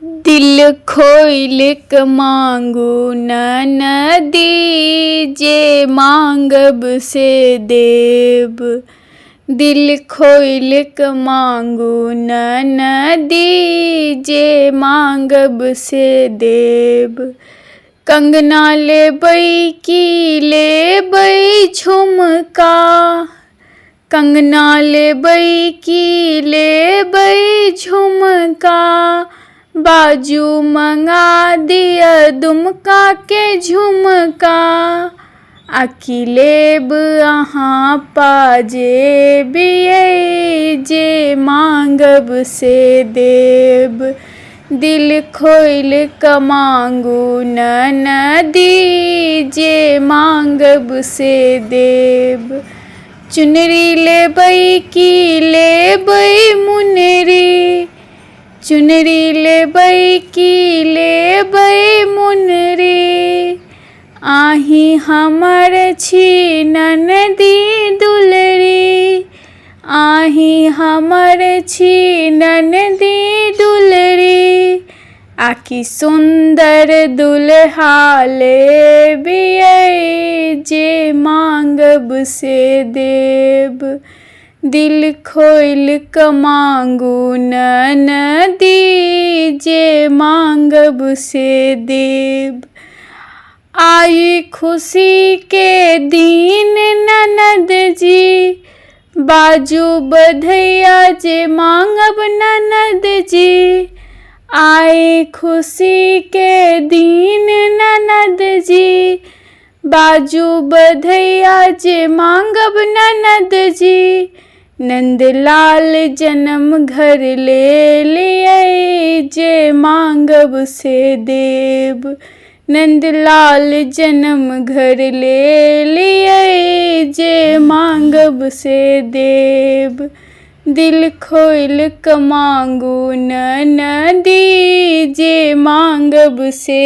दिल खोइल क मांगू ननदी, जे मांगब से देब। दिल खोइल क मांगू ननदी, जे मांगब से देब। कंगना लेबै की लेबै झुमका, कंगना लेबै की लेबै झुमका, बाजू मंगा दिया दुमका के झुमका। आकि लेब अहाँ पाजेब यै, जे मांगब से देब। दिल खोइल क मांगू ननदी, जे मांगब से देब। चुनरी लेबै की लेबै मुनरी, चुनरी लेबै की लेबै मुनरी, आहि हमर छी ननदी दुलरी, आहि हमर छी ननदी दुलरी। आकि सुंदर दुल्हा लेब यै, जे मांगब से देब। दिल खोइल क मांगू ननदी, जे मांगब से देब। आई खुशी के दिन ननद जी, बाजू बधैया जे मांगब ननद जी। आई खुशी के दिन ननद जी, बाजू बधैया जे मांगब ननद जी। नंदलाल जन्म घर ले लियै, जे मांगब से देब। नंदलाल जन्म घर ले लियै, जे मांगब से देब। दिल खोइल क मांगू ननदी, जे मांगब से